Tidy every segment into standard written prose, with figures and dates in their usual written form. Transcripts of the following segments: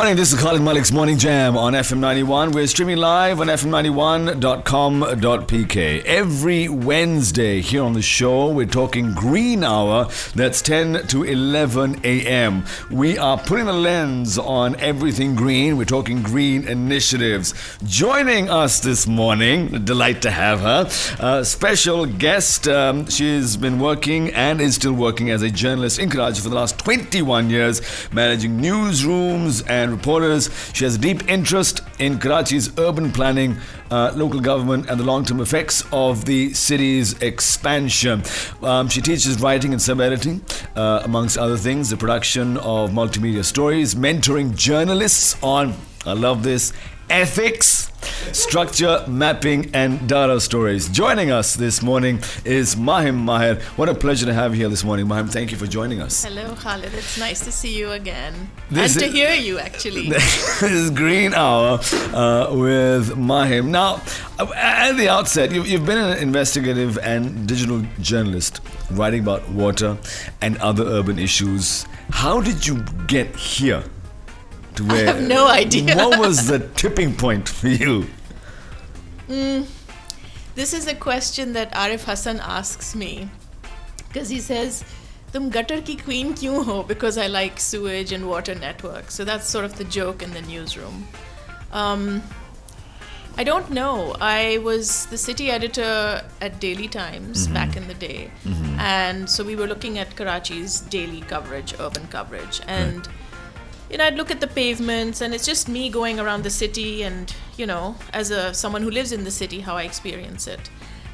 morning, this is Khalid Malik's Morning Jam on FM91. We're streaming live on FM91.com.pk. Every Wednesday here on the show, we're talking Green Hour. That's 10 to 11 a.m. We are putting a lens on everything green. We're talking green initiatives. Joining us this morning, a delight to have her, special guest. She's been working and is still working as a journalist in Karachi for the last 21 years, managing newsrooms and reporters. She has a deep interest in Karachi's urban planning, local government and the long-term effects of the city's expansion. She teaches writing and sub-editing, amongst other things, the production of multimedia stories, mentoring journalists on, I love this, ethics, structure, mapping and data stories. Joining us this morning is Mahim. Maher, what a pleasure to have you here this morning. Mahim, thank you for joining us. Hello Khalid, it's nice to see you again. And to hear you actually. This is Green Hour with Mahim. Now, at the outset, you've been an investigative and digital journalist writing about water and other urban issues. How did you get here? I have no idea. What was the tipping point for you? This is a question that Arif Hassan asks me because he says, "Tum gutter ki queen kyun ho?" Because I like sewage and water networks. So that's sort of the joke in the newsroom. I don't know. I was the city editor at Daily Times back in the day, and so we were looking at Karachi's daily coverage, urban coverage, and. Right. I'd look at the pavements and it's just me going around the city and, as someone who lives in the city, how I experience it.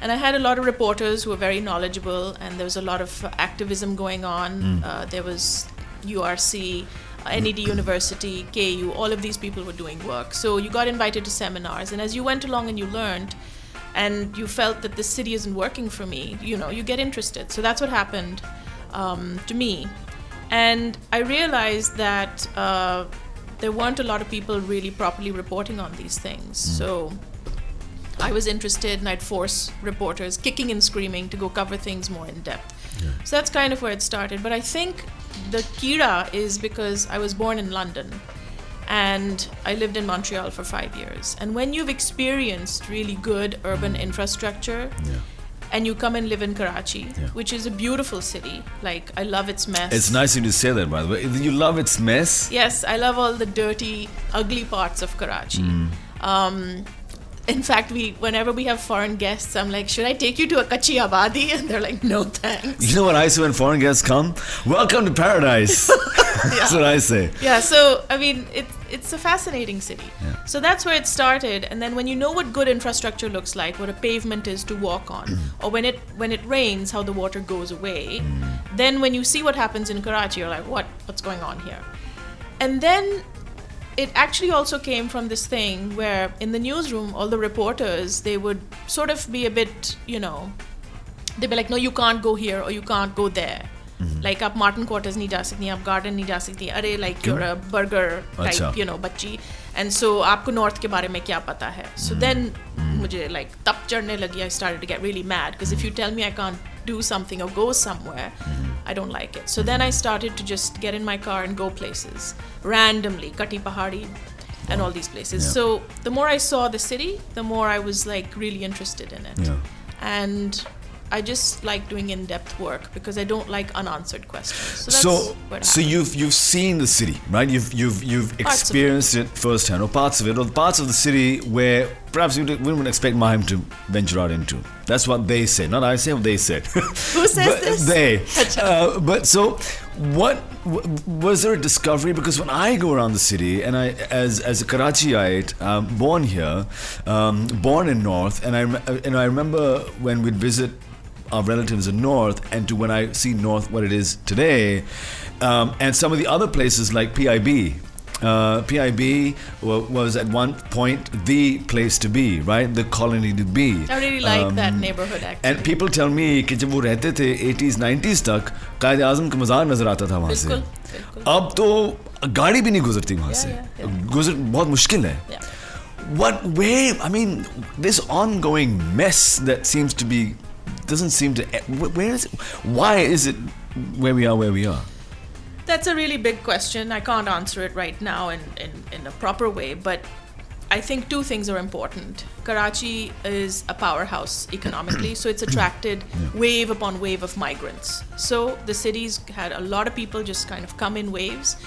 And I had a lot of reporters who were very knowledgeable and there was a lot of activism going on. There was URC, NED University, KU, all of these people were doing work. So you got invited to seminars and as you went along and you learned and you felt that the city isn't working for me, you get interested. So that's what happened to me. And I realized that there weren't a lot of people really properly reporting on these things. So I was interested and I'd force reporters kicking and screaming to go cover things more in depth. Yeah. So that's kind of where it started. But I think the kira is because I was born in London and I lived in Montreal for 5 years. And when you've experienced really good urban infrastructure, and you come and live in Karachi, which is a beautiful city. Like, I love its mess. It's nice of you to say that, by the way. You love its mess? Yes, I love all the dirty, ugly parts of Karachi. In fact, whenever we have foreign guests, I'm like, should I take you to a Kachi Abadi? And they're like, no thanks. You know what I say when foreign guests come? Welcome to paradise. That's what I say. Yeah, so, I mean, it's a fascinating city. Yeah. So that's where it started. And then when you know what good infrastructure looks like, what a pavement is to walk on, or when it rains, how the water goes away, then when you see what happens in Karachi, you're like, what's going on here? And then it actually also came from this thing where in the newsroom, all the reporters, they would sort of be a bit, they'd be like, no, you can't go here or you can't go there. Like, आप Martin Quarters नहीं जा सकती, आप Garden नहीं जा सकती, अरे, like, you're a burger type, बच्ची. And so, आपको North के बारे में क्या पता है? So then, मुझे, like, तप चढ़ने लगी, I started to get really mad. Because if you tell me I can't do something or go somewhere, I don't like it. So then I started to just get in my car and go places. Randomly, Kati Pahadi and all these places. Yeah. So the more I saw the city, the more I was, like, really interested in it. Yeah. And I just like doing in-depth work because I don't like unanswered questions. So you've seen the city, right? You've experienced it firsthand, or parts of it, or parts of the city where perhaps we wouldn't expect Mahim to venture out into. That's what they say. Not I say, what they said. Who says this? They. But so, what was there a discovery? Because when I go around the city, and I, as a Karachiite, born here, born in North, and I remember when we'd visit our relatives in North, and to when I see North what it is today, and some of the other places like PIB. PIB was at one point the place to be, right? The colony to be. I really like that neighborhood actually. And people tell me कि जब वो रहते थे 80s 90s तक कायद आज़म का मज़ार नजर आता था वहाँ से. अब तो गाड़ी भी नहीं गुजरती वहाँ से. बहुत मुश्किल है. I mean, this ongoing mess that doesn't seem to, why is it where we are? that's a really big question. I can't answer it right now in a proper way, but I think two things are important. Karachi is a powerhouse economically, so it's attracted wave upon wave of migrants. So the city's had a lot of people just kind of come in waves.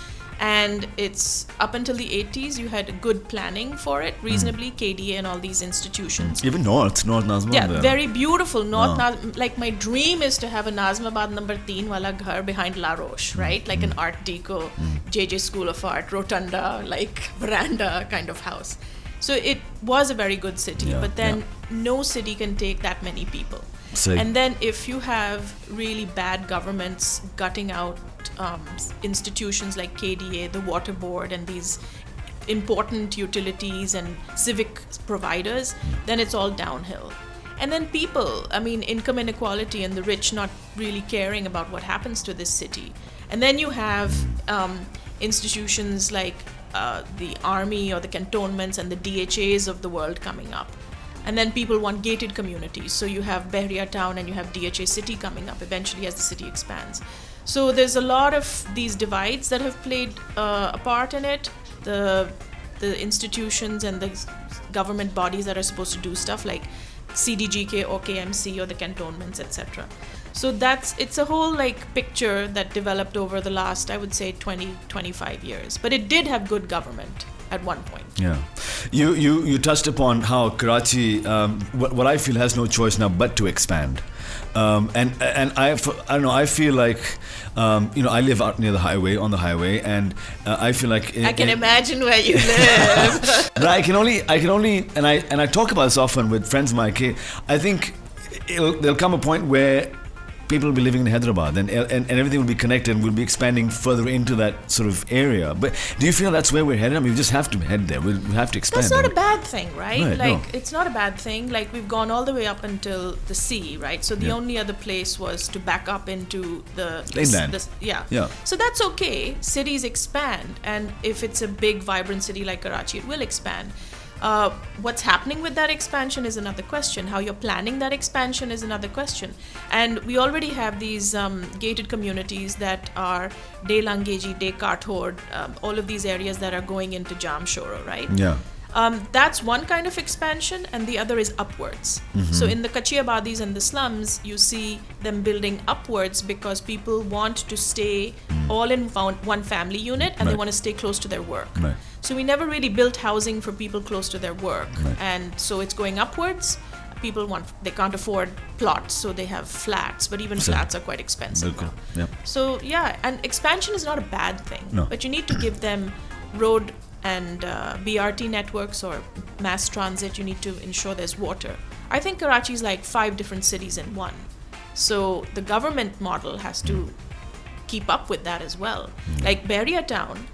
And it's up until the 80s, you had good planning for it, reasonably, KDA and all these institutions. Even North Nazimabad. Yeah, very beautiful. Like my dream is to have a Nazimabad number 3 wala ghar behind La Roche, right? Like an Art Deco, JJ School of Art, rotunda, like veranda kind of house. So it was a very good city, but then no city can take that many people. And then if you have really bad governments gutting out institutions like KDA, the water board, and these important utilities and civic providers, then it's all downhill. And then people, I mean, income inequality and the rich not really caring about what happens to this city. And then you have institutions like the army or the cantonments and the DHAs of the world coming up. And then people want gated communities. So you have Bahria town and you have DHA city coming up eventually as the city expands. So there's a lot of these divides that have played a part in it. The institutions and the government bodies that are supposed to do stuff like CDGK or KMC or the cantonments, etc. So it's a whole like picture that developed over the last, I would say, 20-25 years. But it did have good government at one point. Yeah. You touched upon how Karachi, what I feel has no choice now but to expand. And I don't know, I feel like, I live out near on the highway, and I feel like... I can imagine where you live. But I can only, and I talk about this often with friends of mine, I think there'll come a point where people will be living in Hyderabad and everything will be connected and we'll be expanding further into that sort of area. But do you feel that's where we're headed? I mean, we just have to head there. We have to expand. That's not a bad thing, right? No. It's not a bad thing. Like, we've gone all the way up until the sea, right? So the only other place was to back up into the... Inland. Yeah. So that's okay. Cities expand. And if it's a big, vibrant city like Karachi, it will expand. What's happening with that expansion is another question. How you're planning that expansion is another question. And we already have these gated communities that are De Langeji, De Kathod, all of these areas that are going into Jamshoro, right? Yeah. That's one kind of expansion, and the other is upwards. Mm-hmm. So in the Kachi Abadis and the slums, you see them building upwards because people want to stay all in one family unit, and they want to stay close to their work. Right. So we never really built housing for people close to their work. Right. And so it's going upwards. They can't afford plots, so they have flats, but even flats are quite expensive now. Yep. So and expansion is not a bad thing, but you need to give them road and BRT networks or mass transit. You need to ensure there's water. I think Karachi is like 5 different cities in one. So the government model has to keep up with that as well. Like Bahria town,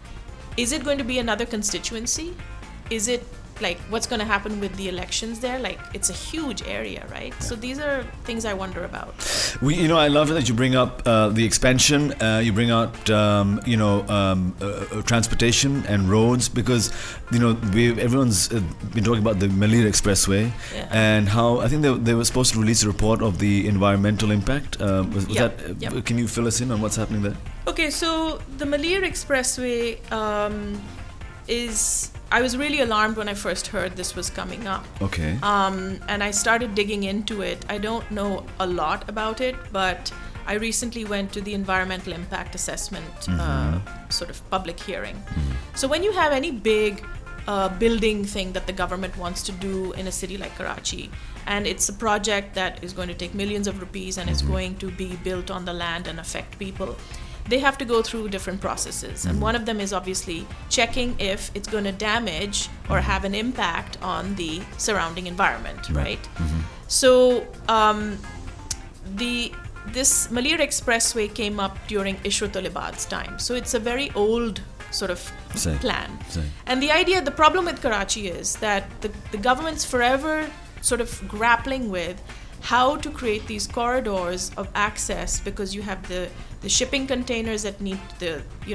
is it going to be another constituency? Is it like what's going to happen with the elections there? Like, it's a huge area, right? Yeah. So these are things I wonder about. I love that you bring up the expansion. You bring out transportation and roads, because everyone's been talking about the Malir Expressway and how I think they were supposed to release a report of the environmental impact. Can you fill us in on what's happening there? Okay, so the Malir Expressway I was really alarmed when I first heard this was coming up. Okay. And I started digging into it. I don't know a lot about it, but I recently went to the environmental impact assessment sort of public hearing. So when you have any big building thing that the government wants to do in a city like Karachi, and it's a project that is going to take millions of rupees and is going to be built on the land and affect people, they have to go through different processes. And one of them is obviously checking if it's going to damage or have an impact on the surrounding environment, right? So this Malir Expressway came up during Ishratul Ibad's time. So it's a very old sort of plan. And the problem with Karachi is that the government's forever sort of grappling with how to create these corridors of access, because you have the shipping containers that need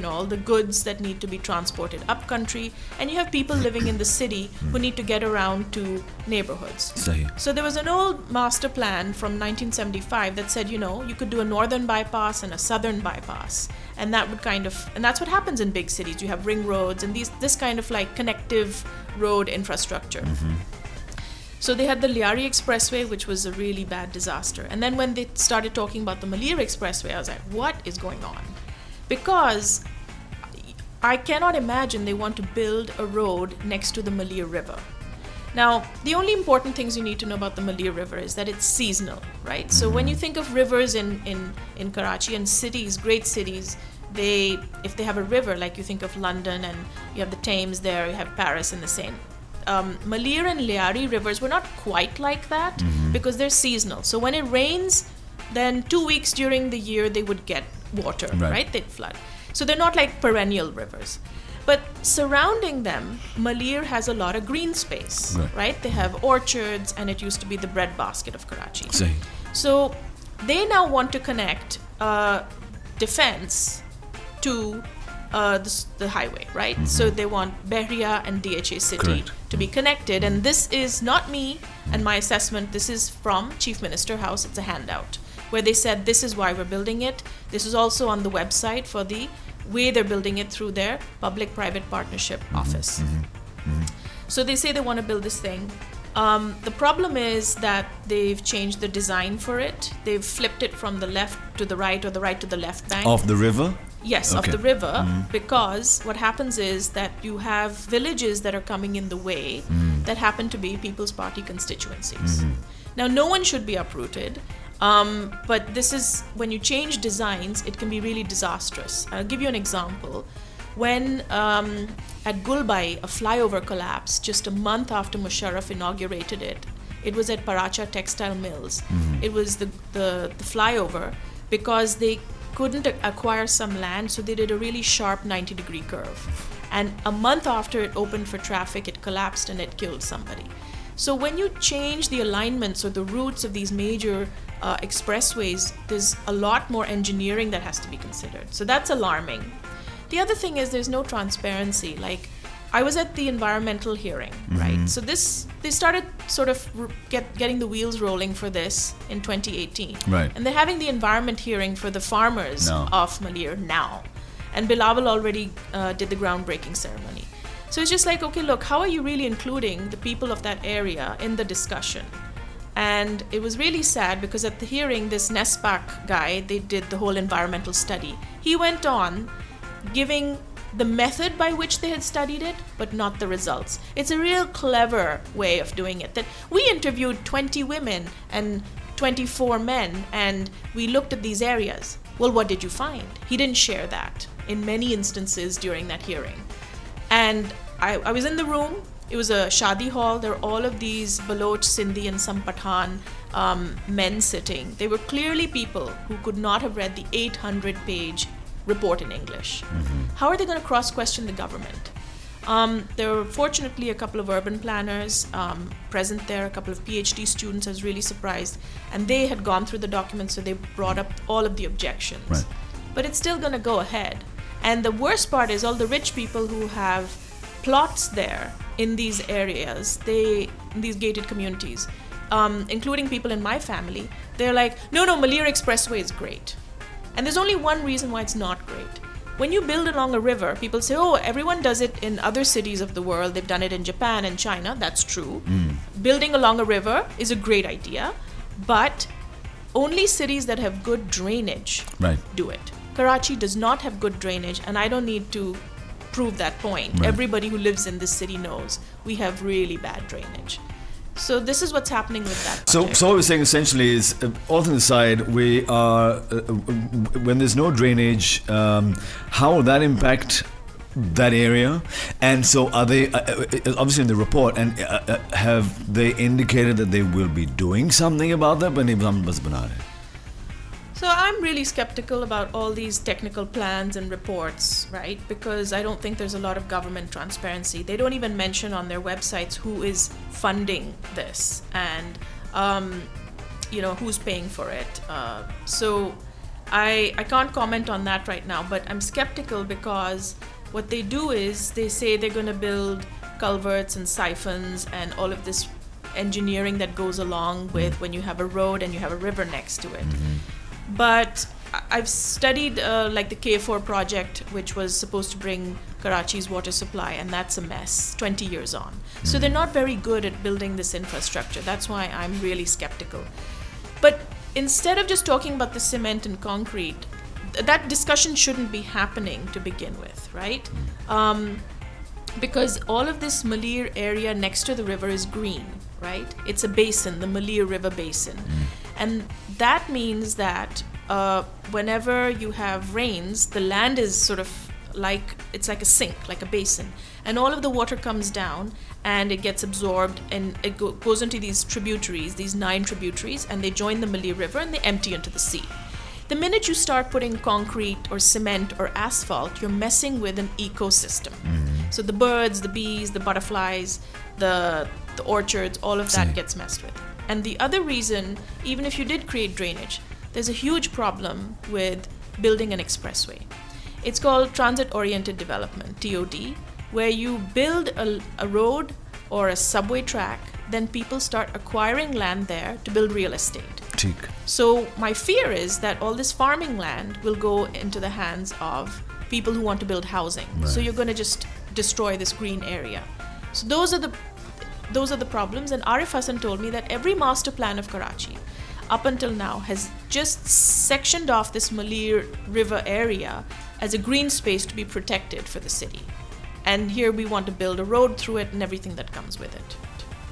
all the goods that need to be transported up country, and you have people living in the city who need to get around to neighborhoods. So there was an old master plan from 1975 that said, you could do a northern bypass and a southern bypass, and that would and that's what happens in big cities. You have ring roads and this kind of like connective road infrastructure. So they had the Liari Expressway, which was a really bad disaster. And then when they started talking about the Malir Expressway, I was like, what is going on? Because I cannot imagine they want to build a road next to the Malir River. Now, the only important things you need to know about the Malir River is that it's seasonal, right? So when you think of rivers in Karachi and cities, great cities, if they have a river, like you think of London and you have the Thames there, you have Paris and the Seine. Malir and Liari rivers were not quite like that because they're seasonal. So when it rains, then 2 weeks during the year they would get water, right? They'd flood. So they're not like perennial rivers. But surrounding them, Malir has a lot of green space, right? They have orchards, and it used to be the breadbasket of Karachi. So they now want to connect defense to the highway, right? So they want Behria and DHA City to be connected. And this is not me and my assessment. This is from Chief Minister House. It's a handout where they said this is why we're building it. This is also on the website for the way they're building it through their public-private partnership office. So they say they want to build this thing. The problem is that they've changed the design for it. They've flipped it from the left to the right or the right to the left bank. Of the river? Yes, of the river, because what happens is that you have villages that are coming in the way that happen to be People's Party constituencies. Now, no one should be uprooted, but this is, when you change designs, it can be really disastrous. I'll give you an example. When at Gulbai, a flyover collapsed just a month after Musharraf inaugurated it. It was at Paracha Textile Mills. It was the flyover because they couldn't acquire some land, so they did a really sharp 90-degree curve. And a month after it opened for traffic, it collapsed and it killed somebody. So when you change the alignments or the routes of these major expressways, there's a lot more engineering that has to be considered. So that's alarming. The other thing is there's no transparency. Like, I was at the environmental hearing, right? So they started sort of getting the wheels rolling for this in 2018. Right. And they're having the environment hearing for the farmers of Malir now. And Bilawal already did the groundbreaking ceremony. So it's just like, okay, look, how are you really including the people of that area in the discussion? And it was really sad because at the hearing, this NESPAC guy, they did the whole environmental study. He went on giving the method by which they had studied it, but not the results. It's a real clever way of doing it. That we interviewed 20 women and 24 men, and we looked at these areas. Well, what did you find? He didn't share that in many instances during that hearing. And I was in the room. It was a shadi hall. There were all of these Baloch, Sindhi, and some Pathan men sitting. They were clearly people who could not have read the 800-page report in English. How are they going to cross-question the government? There were fortunately a couple of urban planners present there, a couple of PhD students. I was really surprised. And they had gone through the documents, so they brought up all of the objections. Right. But it's still going to go ahead. And the worst part is all the rich people who have plots there in these areas, in these gated communities, including people in my family, they're like, no, Malir Expressway is great. And there's only one reason why it's not great. When you build along a river, people say, oh, everyone does it in other cities of the world. They've done it in Japan and China. That's true. Building along a river is a great idea, but only cities that have good drainage do it. Karachi does not have good drainage, and I don't need to prove that point. Everybody who lives in this city knows we have really bad drainage. So this is what's happening with that project. So what we're saying essentially is, all things aside, we are when there's no drainage, how will that impact that area? And so are they obviously in the report, and have they indicated that they will be doing something about that? So I'm really skeptical about all these technical plans and reports, right? Because I don't think there's a lot of government transparency. They don't even mention on their websites who is funding this. And who's paying for it. So I can't comment on that right now, but I'm skeptical because what they do is they say they're going to build culverts and siphons and all of this engineering that goes along with when you have a road and you have a river next to it. But I've studied like the K4 project, which was supposed to bring Karachi's water supply, and that's a mess 20 years on. So they're not very good at building this infrastructure. That's why I'm really skeptical. But instead of just talking about the cement and concrete, that discussion shouldn't be happening to begin with, right? Because all of this Malir area next to the river is green, right? It's a basin, the Malir River Basin. And that means that whenever you have rains, the land is sort of it's like a sink, like a basin. And all of the water comes down and it gets absorbed and it goes into these tributaries, these 9 tributaries, and they join the Malir River and they empty into the sea. The minute you start putting concrete or cement or asphalt, you're messing with an ecosystem. So the birds, the bees, the butterflies, the orchards, all of that gets messed with. And the other reason, even if you did create drainage, there's a huge problem with building an expressway. It's called transit-oriented development, TOD, where you build a road or a subway track, then people start acquiring land there to build real estate. So my fear is that all this farming land will go into the hands of people who want to build housing. Right. So you're going to just destroy this green area. So those are the problems. And Arif Hassan told me that every master plan of Karachi up until now has just sectioned off this Malir River area as a green space to be protected for the city. And here we want to build a road through it and everything that comes with it.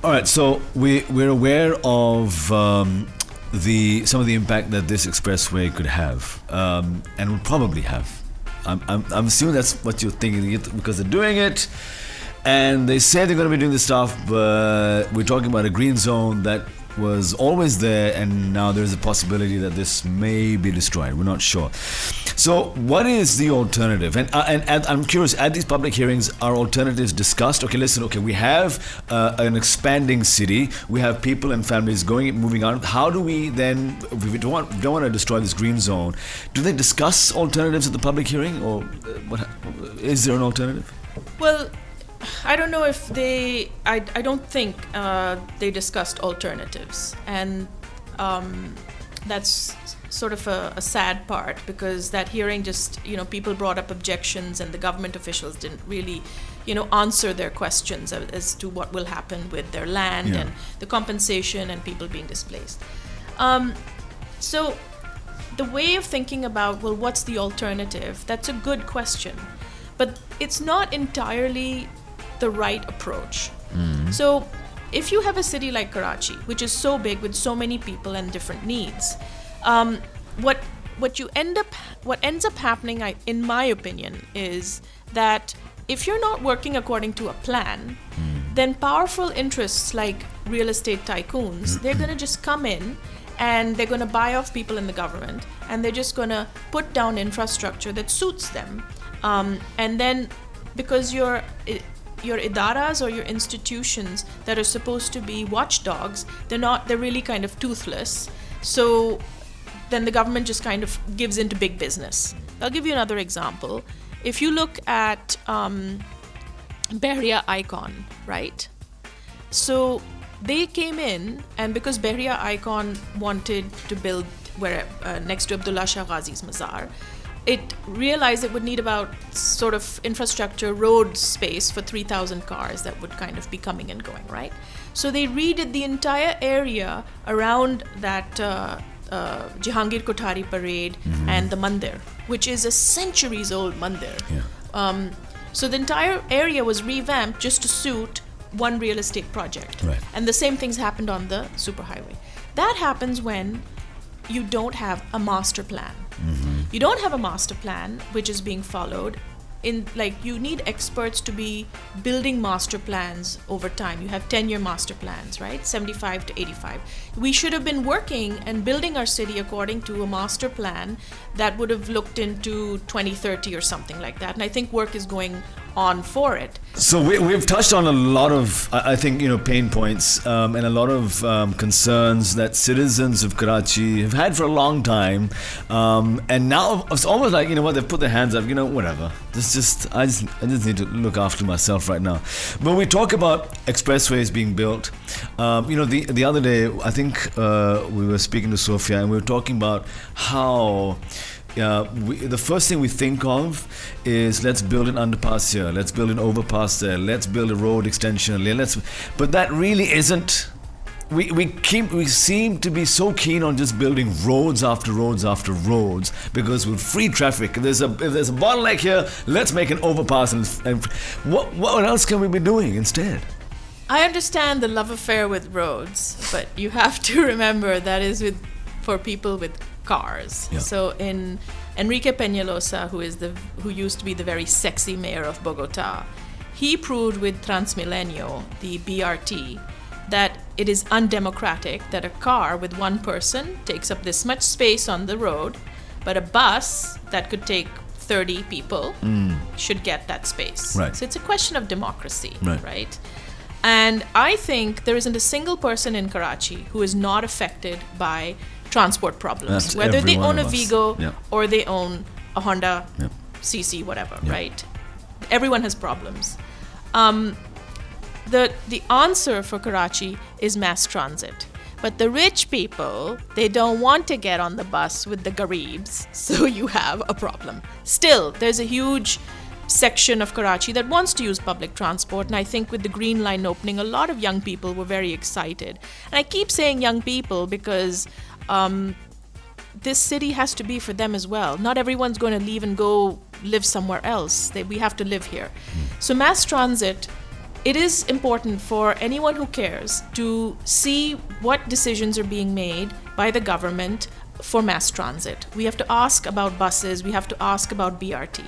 All right, so we're aware of some of the impact that this expressway could have, and will probably have. I'm assuming that's what you're thinking, because they're doing it, and they say they're going to be doing this stuff, but we're talking about a green zone that was always there, and now there's a possibility that this may be destroyed. We're not sure. So what is the alternative? And I'm curious, at these public hearings, are alternatives discussed? Okay, listen, we have an expanding city. We have people and families moving out. How do we then, if we don't want to destroy this green zone, do they discuss alternatives at the public hearing? Or what? Is there an alternative? Well, I don't know if I don't think they discussed alternatives, and that's sort of a sad part, because that hearing just, people brought up objections and the government officials didn't really, answer their questions as to what will happen with their land and the compensation and people being displaced. So the way of thinking about, well, what's the alternative? That's a good question, but it's not entirely the right approach. So if you have a city like Karachi, which is so big with so many people and different needs, what ends up happening, in my opinion, is that if you're not working according to a plan, then powerful interests like real estate tycoons, they're going to just come in and they're going to buy off people in the government, and they're just going to put down infrastructure that suits them. And then because your idaras or your institutions that are supposed to be watchdogs, they're really kind of toothless. So then the government just kind of gives into big business. I'll give you another example. If you look at Bahria Icon, right? So they came in, and because Bahria Icon wanted to build next to Abdullah Shah Ghazi's Mazar, it realized it would need about sort of infrastructure, road space for 3,000 cars that would kind of be coming and going, right? So they redid the entire area around that Jahangir Kothari Parade and the Mandir, which is a centuries-old Mandir. Yeah. So the entire area was revamped just to suit one real estate project. Right. And the same things happened on the superhighway. That happens when you don't have a master plan. You don't have a master plan which is being followed. You need experts to be building master plans over time. You have 10-year master plans, right? 75 to 85. We should have been working and building our city according to a master plan that would have looked into 2030 or something like that. And I think work is going on for it. So we've touched on a lot of, I think, pain points and a lot of concerns that citizens of Karachi have had for a long time. And now it's almost like, they've put their hands up, whatever. I just need to look after myself right now. But we talk about expressways being built. The other day, I think we were speaking to Sophia and we were talking about how the first thing we think of is let's build an underpass here, let's build an overpass there, let's build a road extension there, but that really isn't. We seem to be so keen on just building roads after roads after roads because with free traffic, if there's a bottleneck here, let's make an overpass and what else can we be doing instead? I understand the love affair with roads, but you have to remember that is for people with cars. Yeah. So in Enrique Peñalosa, who used to be the very sexy mayor of Bogota, he proved with Transmilenio, the BRT, that it is undemocratic that a car with one person takes up this much space on the road, but a bus that could take 30 people should get that space. Right. So it's a question of democracy, Right. right? And I think there isn't a single person in Karachi who is not affected by transport problems, That's whether they every one own a of us. Vigo Yeah. or they own a Honda Yeah. CC, whatever, Yeah. right? Everyone has problems. The answer for Karachi is mass transit. But the rich people, they don't want to get on the bus with the Garibs, so you have a problem. Still, there's a huge section of Karachi that wants to use public transport, and I think with the Green Line opening, a lot of young people were very excited. And I keep saying young people because this city has to be for them as well. Not everyone's going to leave and go live somewhere else. We have to live here. So mass transit, it is important for anyone who cares to see what decisions are being made by the government for mass transit. We have to ask about buses, we have to ask about BRT.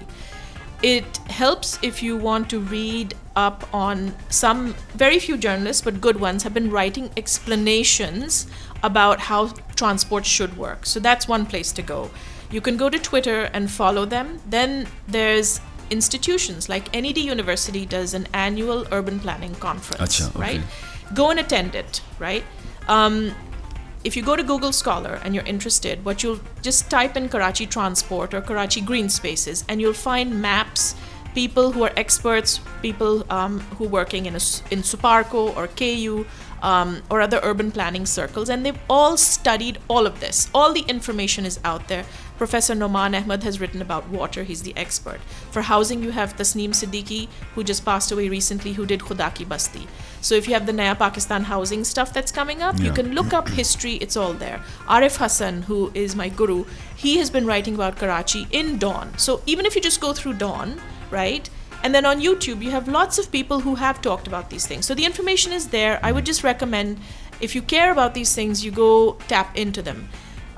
It helps if you want to read up on some, very few journalists, but good ones, have been writing explanations about how transport should work. So that's one place to go. You can go to Twitter and follow them. Then there's institutions like NED University does an annual urban planning conference, Achha, okay. right? Go and attend it, right? If you go to Google Scholar and you're interested, what you'll just type in Karachi Transport or Karachi Green Spaces and you'll find maps, people who are experts, people who are working in Suparco or KU or other urban planning circles, and they've all studied all of this. All the information is out there. Professor Noman Ahmed has written about water, he's the expert. For housing, you have Tasneem Siddiqui, who just passed away recently, who did Khuda Ki Basti. So if you have the Naya Pakistan housing stuff that's coming up, you can look up history, it's all there. Arif Hassan, who is my guru, he has been writing about Karachi in Dawn. So even if you just go through Dawn, right? And then on YouTube, you have lots of people who have talked about these things. So the information is there. I would just recommend, if you care about these things, you go tap into them.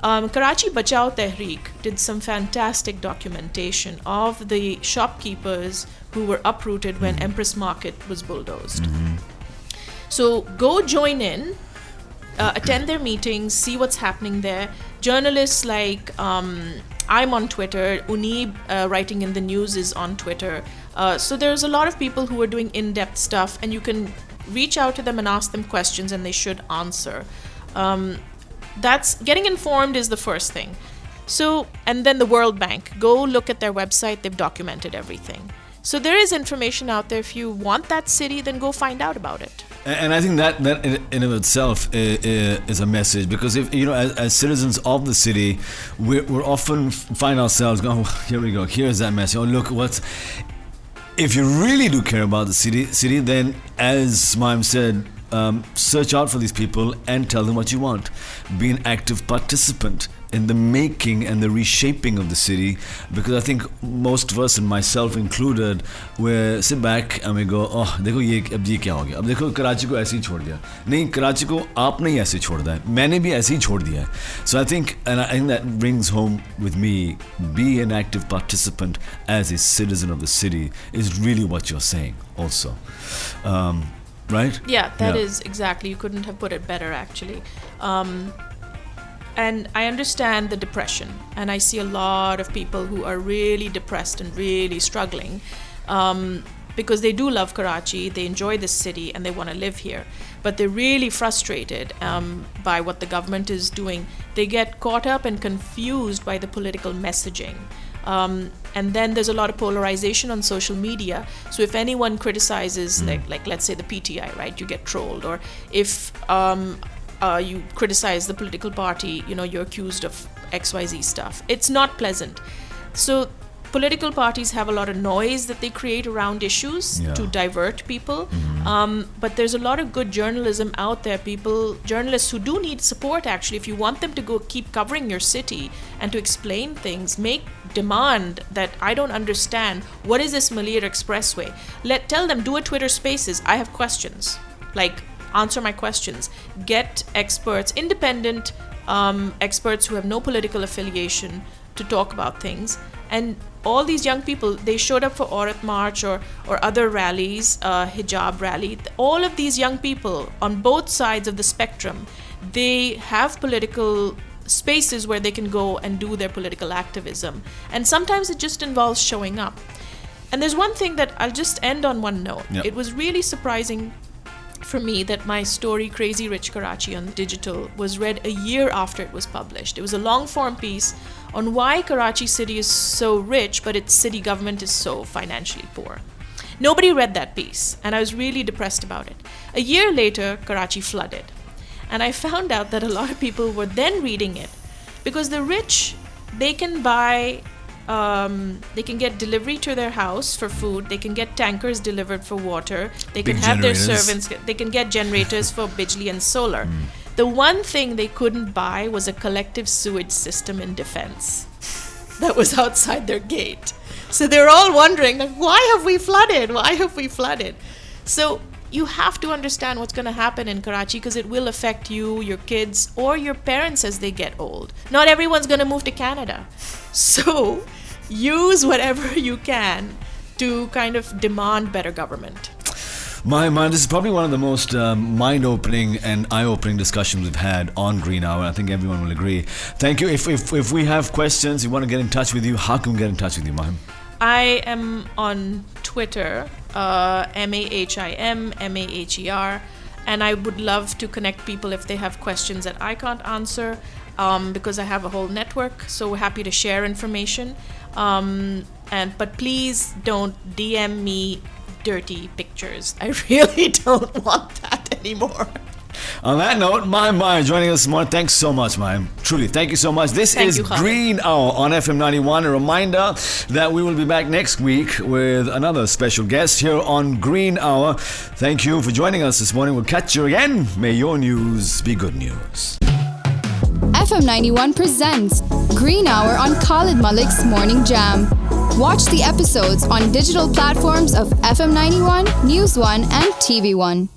Karachi Bachao Tehreek did some fantastic documentation of the shopkeepers who were uprooted when Empress Market was bulldozed. So go join in, attend their meetings, see what's happening there. Journalists like I'm on Twitter, Unib writing in the news is on Twitter. So there's a lot of people who are doing in-depth stuff, and you can reach out to them and ask them questions, and they should answer. That's getting informed is the first thing. So, and then the World Bank, go look at their website, they've documented everything. So there is information out there. If you want that city, then go find out about it. And I think that in of itself is a message, because if as citizens of the city, we're often find ourselves going, oh, here we go, here's that message. Oh, look, if you really do care about the city, then as Mahim said, search out for these people and tell them what you want. Be an active participant in the making and the reshaping of the city, because I think most of us, and myself included, we sit back and we go, oh, देखो अब ये क्या हो गया, अब देखो कराची को ऐसे ही छोड़ दिया. नहीं, कराची को आपने ही ऐसे छोड़ दिया है, मैंने भी ऐसे ही छोड़ दिया है. So I think that brings home with me, be an active participant as a citizen of the city is really what you're saying also. Right? Yeah, that is exactly. You couldn't have put it better, actually. And I understand the depression, and I see a lot of people who are really depressed and really struggling. because they do love Karachi, they enjoy this city, and they want to live here. But they're really frustrated by what the government is doing. They get caught up and confused by the political messaging. And then there's a lot of polarization on social media. So if anyone criticizes, like let's say the PTI, right, you get trolled. Or if you criticize the political party, you're accused of XYZ stuff. It's not pleasant. So political parties have a lot of noise that they create around issues to divert people. But there's a lot of good journalism out there. Journalists who do need support, actually. If you want them to go keep covering your city and to explain things, demand that I don't understand. What is this Malir Expressway? Tell them, do a Twitter Spaces. I have questions. Answer my questions. Get experts, independent experts who have no political affiliation to talk about things. And all these young people, they showed up for Aurat March or other rallies, hijab rally. All of these young people on both sides of the spectrum, they have political spaces where they can go and do their political activism. And sometimes it just involves showing up. And there's one thing that I'll just end on one note. Yep. It was really surprising for me that my story, Crazy Rich Karachi on digital, was read a year after it was published. It was a long form piece on why Karachi city is so rich, but its city government is so financially poor. Nobody read that piece, and I was really depressed about it. A year later, Karachi flooded. And I found out that a lot of people were then reading it because the rich, they can buy, they can get delivery to their house for food, they can get tankers delivered for water, they can have their servants, they can get generators for Bijli and solar. The one thing they couldn't buy was a collective sewage system in defense that was outside their gate. So they're all wondering, why have we flooded? Why have we flooded? So you have to understand what's going to happen in Karachi because it will affect you, your kids, or your parents as they get old. Not everyone's going to move to Canada. So use whatever you can to kind of demand better government. Mahim, this is probably one of the most mind-opening and eye-opening discussions we've had on Green Hour. I think everyone will agree. Thank you. If we have questions, you want to get in touch with you, how can we get in touch with you, Mahim? I am on Twitter, Mahim, Maher, and I would love to connect people if they have questions that I can't answer, because I have a whole network, so we're happy to share information. But please don't DM me dirty pictures. I really don't want that anymore. On that note, Mahim joining us this morning. Thanks so much, Mahim. Truly, thank you so much. This is Green Hour on FM91. A reminder that we will be back next week with another special guest here on Green Hour. Thank you for joining us this morning. We'll catch you again. May your news be good news. FM91 presents Green Hour on Khalid Malik's Morning Jam. Watch the episodes on digital platforms of FM91, News 1 and TV 1.